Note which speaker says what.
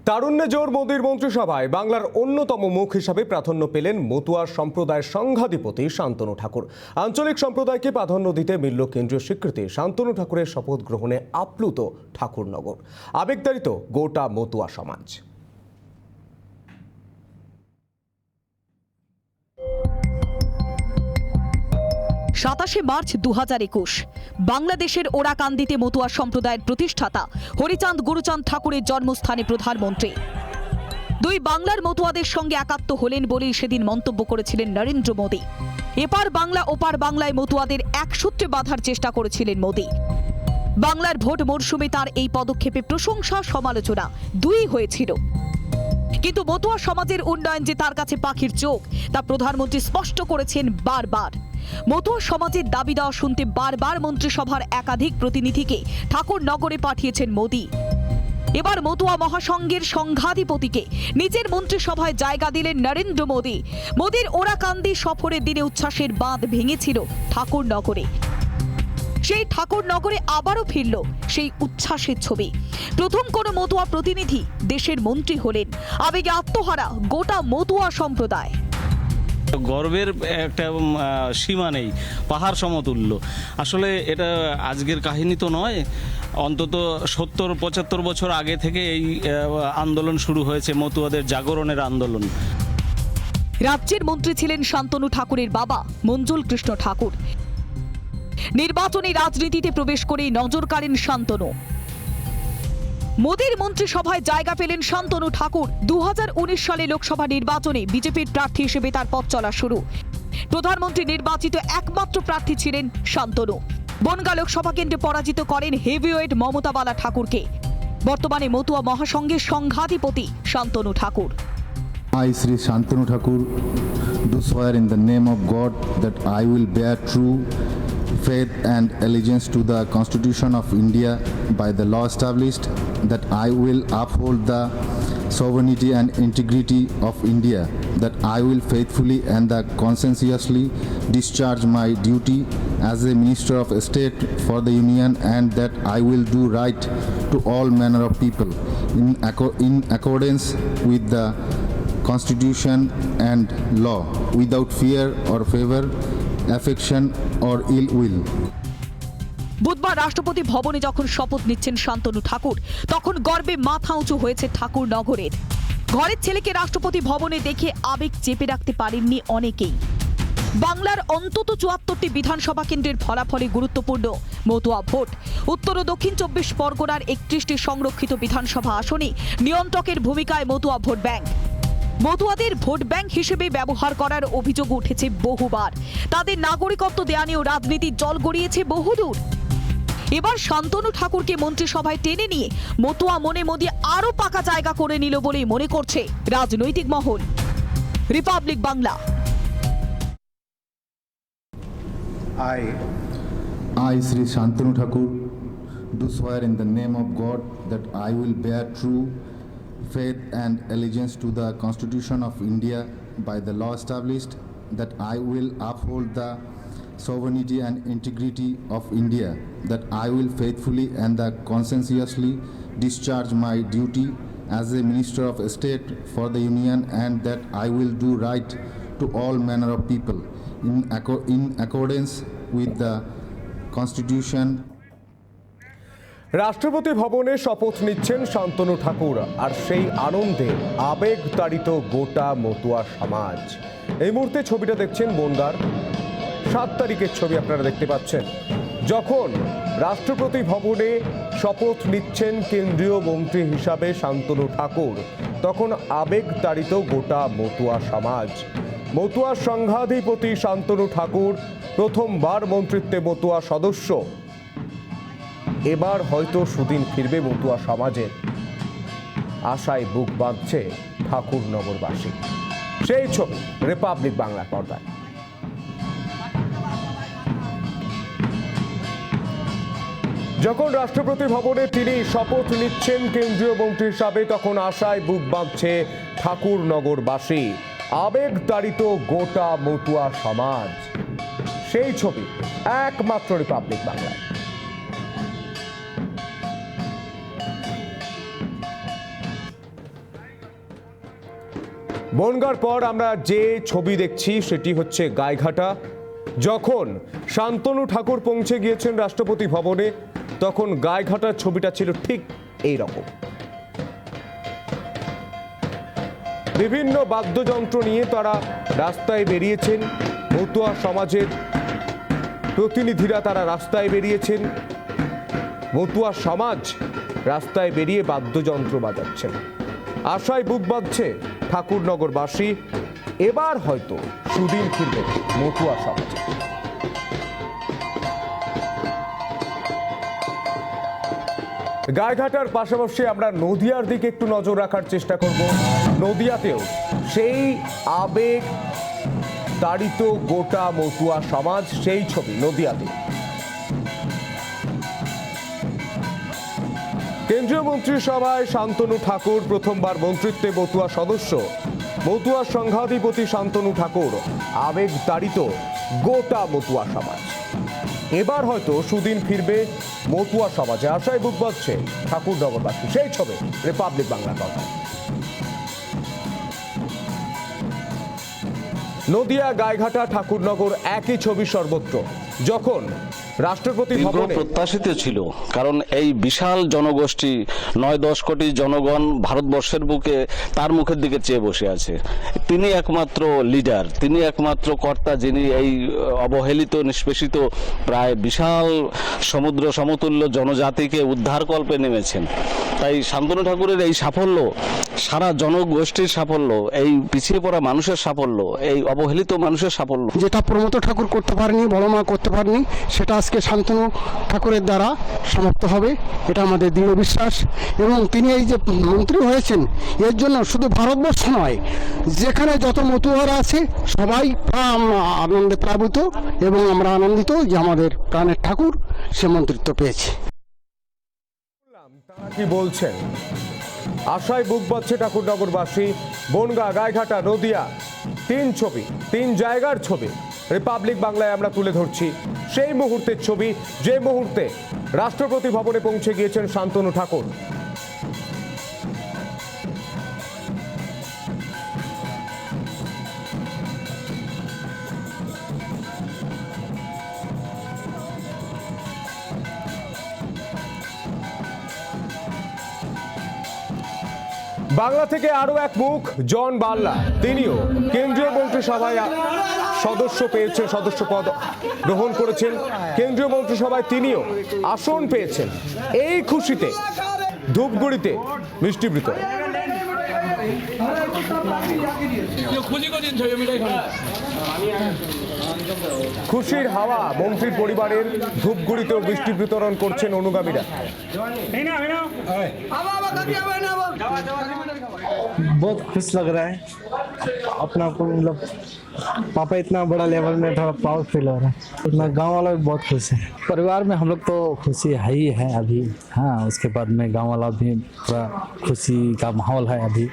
Speaker 1: তারুণ্যে জোর মোদীর মন্ত্রিসভায় বাংলার অন্যতম মুখ হিসাবে প্রাধান্য পেলেন মতুয়া সম্প্রদায়ের সংঘাধিপতি শান্তনু ঠাকুর। আঞ্চলিক সম্প্রদায়কে প্রাধান্য দিতে মিলল কেন্দ্রীয় স্বীকৃতি। শান্তনু ঠাকুরের শপথ গ্রহণে আপ্লুত ঠাকুরনগর, আবেগতাড়িত গোটা মতুয়া সমাজ।
Speaker 2: 27 মার্চ 2021 বাংলাদেশের ওরাকান্দিতে মতুয়া সম্প্রদায়ের প্রতিষ্ঠাতা হরিচাঁদ গুরুচাঁদ ঠাকুরের জন্মস্থানে প্রধানমন্ত্রী দুই বাংলার মতুয়াদের সঙ্গে একাত্ম হলেন বলেই সেদিন মন্তব্য করেছিলেন নরেন্দ্র মোদী। এপার বাংলা ওপার বাংলায় মতুয়াদের এক সূত্রে বাঁধার চেষ্টা করেছিলেন মোদী। বাংলার ভোট মরশুমে তার এই পদক্ষেপে প্রশংসা সমালোচনা দুই হয়েছিল, কিন্তু মতুয়া সমাজের উন্নয়ন যে তার কাছে পাখির চোখ তা প্রধানমন্ত্রী স্পষ্ট করেছেন বারবার। মতুয়া সমাজের দাবি দেওয়া শুনতে বারবার মন্ত্রিসভার একাধিক প্রতিনিধিকে ঠাকুরনগরে পাঠিয়েছেন মোদী। এবার মতুয়া মহাসংঘের সংঘাধিপতিকে নিজের মন্ত্রিসভায় জায়গা দিলেন নরেন্দ্র মোদী। মোদীর ওরাকান্দি সফরের দিনে উচ্ছ্বাসের বাঁধ ভেঙেছিল ঠাকুরনগরে। সেই ঠাকুরনগরে আবারও ফিরল সেই উচ্ছ্বাসের ছবি। প্রথম কোনো মতুয়া প্রতিনিধি দেশের মন্ত্রী হলেন। আবেগে আত্মহারা গোটা মতুয়া সম্প্রদায়।
Speaker 3: গর্বের একটা সীমা নেই, পাহাড় সমতুল্য। আসলে এটা আজকের কাহিনী তো নয়, অন্তত 70-75 বছর আগে থেকে এই আন্দোলন শুরু হয়েছে, মতুয়াদের জাগরণের আন্দোলন।
Speaker 2: রাজ্যের মন্ত্রী ছিলেন শান্তনু ঠাকুরের বাবা মঞ্জুল কৃষ্ণ ঠাকুর। নির্বাচনী রাজনীতিতে প্রবেশ করেই নজর কাড়েন শান্তনু। মোদীর মন্ত্রিসভায় জায়গা পেলেন শান্তনু ঠাকুর। 2019 সালে লোকসভা নির্বাচনে বিজেপির প্রার্থী হিসেবে তার পথ চলা শুরু। প্রধানমন্ত্রী নির্বাচিত একমাত্র প্রার্থী ছিলেন শান্তনু। বনগাঁ লোকসভা কেন্দ্রে পরাজিত করেন হেভিওয়েট মমতা বালা ঠাকুরকে। বর্তমানে Matua মহাসংঘের সংঘাধিপতি Shantanu Thakur.
Speaker 4: I, Sri Shantanu Thakur, do swear in the name of God that I will bear true faith and allegiance to the Constitution of India by the law established, that I will uphold the sovereignty and integrity of India, that I will faithfully and conscientiously discharge my duty as a Minister of State for the Union, and that I will do right to all manner of people in accordance with the Constitution and law, without fear or favor, affection or ill will.
Speaker 2: বুধবার রাষ্ট্রপতি ভবনে যখন শপথ নিচ্ছেন শান্তনু ঠাকুর, তখন গর্বে মাথা উঁচু হয়েছে ঠাকুরনগরের। ঘরের ছেলেকে রাষ্ট্রপতি ভবনে দেখে আবেগ চেপে রাখতে পারেননি অনেকেই। বাংলার অন্তত 74টি বিধানসভা কেন্দ্রের ফলাফলে গুরুত্বপূর্ণ মতুয়া ভোট। উত্তর ও দক্ষিণ 24 পরগনার 31টি সংরক্ষিত বিধানসভা আসনে নিয়ন্ত্রকের ভূমিকায় মতুয়া ভোট ব্যাংক। মতুয়াদের ভোট ব্যাংক হিসেবে ব্যবহার করার অভিযোগ উঠেছে বহুবার। তাদের নাগরিকত্ব দেয়া নিয়েও রাজনীতির জল গড়িয়েছে বহুদূর। এবার শান্তনু ঠাকুরকে মন্ত্রিসভায় টেনে নিয়ে মতুয়া মনে মোদী আরো পাকা জায়গা করে নিল বলেই মনে করছে রাজনৈতিক মহল। Republic Bangla.
Speaker 4: I, Sri Shantanu Thakur, do swear in the name of God that I will bear true faith and allegiance to the Constitution of India by the law established, that I will uphold the sovereignty and integrity of India, that I will faithfully and conscientiously discharge my duty as a Minister of State for the Union, and that I will do right to all manner of people in accordance with the Constitution.
Speaker 1: রাষ্ট্রপতি ভবনে শপথ নিচ্ছেন শান্তনু ঠাকুর, আর সেই আনন্দে আবেগ তাড়িত গোটা মতুয়া সমাজ। এই মুহূর্তে ছবিটা দেখছেন বনগাঁর 7 তারিখের ছবি আপনারা দেখতে পাচ্ছেন। যখন রাষ্ট্রপতি ভবনে শপথ নিচ্ছেন কেন্দ্রীয় মন্ত্রী হিসাবে শান্তনু ঠাকুর, তখন আবেগ তাড়িত গোটা মতুয়া সমাজ। মতুয়া সংঘাধিপতি শান্তনু ঠাকুর প্রথমবার মন্ত্রিত্বে মতুয়া সদস্য। এবার হয়তো সুদিন ফিরবে মতুয়া সমাজের। আশায় বুক বাঁধছে ঠাকুরনগরবাসী। সেই ছবি রিপাবলিক বাংলার পর্দায়। যখন রাষ্ট্রপতি ভবনে তিনি শপথ নিচ্ছেন কেন্দ্রীয় মন্ত্রী হিসাবে, তখন আশায় বুক বাঁধছে ঠাকুরনগরবাসী। আবেগ তাড়িত গোটা মতুয়া সমাজ। সেই ছবি একমাত্র রিপাবলিক বাংলায়। বনগাঁর পর আমরা যে ছবি দেখছি সেটি হচ্ছে গাইঘাটা। যখন শান্তনু ঠাকুর পৌঁছে গিয়েছেন রাষ্ট্রপতি ভবনে, তখন গাইঘাটার ছবিটা ছিল ঠিক এই রকম। বিভিন্ন বাদ্যযন্ত্র নিয়ে তারা রাস্তায় বেরিয়েছেন। মতুয়া সমাজের প্রতিনিধিরা তারা রাস্তায় বেরিয়েছেন। মতুয়া সমাজ রাস্তায় বেরিয়ে বাদ্যযন্ত্র বাজাচ্ছেন। আশায় বুক বাঁধছে ঠাকুরনগরবাসী, এবার হয়তো সুদিন ফিরবে মতুয়া সমাজ। গাইঘাটার পাশাপাশি আমরা নদিয়ার দিকে একটু নজর রাখার চেষ্টা করব। নদিয়াতেও সেই আবেগ তাড়িত গোটা মতুয়া সমাজ, সেই ছবি নদিয়াতে। কেন্দ্রীয় মন্ত্রিসভায় শান্তনু ঠাকুর প্রথমবার মন্ত্রিত্বে মতুয়া সদস্য। মতুয়া সংঘাধিপতি শান্তনু ঠাকুর আবেগ তাড়িত গোটা মতুয়া সমাজ। এবার হয়তো সুদিন ফিরবে মতুয়া সমাজে, আশায় বুক বাঁধছে ঠাকুরনগরবাসী। সেই ছবি রিপাবলিক বাংলার কথা। নদিয়া, গাইঘাটা, ঠাকুরনগর একই ছবি সর্বত্র। যখন রাষ্ট্রপতি ভবনে
Speaker 3: প্রত্যাশিত ছিল, কারণ এই বিশাল জনগোষ্ঠী 9-10 কোটি জনগণ ভারতবর্ষের বুকে তার মুখের দিকে চেয়ে বসে আছে। তিনি একমাত্র লিডার, তিনি একমাত্র কর্তা, যিনি এই অবহেলিত নিষ্পেষিত প্রায় বিশাল সমুদ্র সমতুল্য জনজাতিকে উদ্ধার কল্পে নেমেছেন। তাই শান্তনু ঠাকুরের এই সাফল্য সারা জনগোষ্ঠীর সাফল্য, এই পিছিয়ে পড়া মানুষের সাফল্য, এই অবহেলিত মানুষের সাফল্য।
Speaker 5: যেটা প্রমথ ঠাকুর করতে পারেনি, বড় মা করতে পারেনি, সেটা আজকে শান্তনু ঠাকুরের দ্বারা সমাপ্ত হবে, এটা আমাদের দৃঢ় বিশ্বাস। এবং তিনি এই যে মন্ত্রী হয়েছেন, এর জন্য শুধু ভারতবর্ষ নয়, যেখানে যত মতুয়ারা আছে সবাই আনন্দে প্লাবিত, এবং আমরা আনন্দিত যে আমাদের প্রাণের ঠাকুর সে মন্ত্রিত্ব পেয়েছে।
Speaker 1: তারা কি বলছেন? আশায় বুক বাঁধছে ঠাকুরনগরবাসী। বনগাঁ, গাইঘাটা, নদিয়া, তিন ছবি, তিন জায়গার ছবি রিপাবলিক বাংলায় আমরা তুলে ধরছি। সেই মুহূর্তের ছবি, যে মুহূর্তে রাষ্ট্রপতি ভবনে পৌঁছে গিয়েছেন শান্তনু ঠাকুর। বাংলা থেকে আরো এক মুখ, জন বার্লা। তিনিও কেন্দ্রীয় মন্ত্রিসভায় সদস্য পেয়েছেন, সদস্য পদ গ্রহণ করেছেন কেন্দ্রীয় মন্ত্রিসভায়। তিনিও আসন পেয়েছেন। এই খুশিতে ধূপগুড়িতে মিষ্টি বিতরণ। খুশির হাওয়া মন্ত্রীর পরিবারের। ধূপগুড়িতেও মিষ্টি বিতরণ করছেন অনুগামীরা।
Speaker 6: बहुत खुश लग रहा है अपना को, मतलब पापा इतना बड़ा लेवल में थोड़ा प्राउड फील हो रहा है। अपना गांव वाला भी बहुत खुश है। परिवार में हम लोग तो खुशी है ही है अभी, हाँ। उसके बाद में गांव वाला भी पूरा खुशी का माहौल है अभी।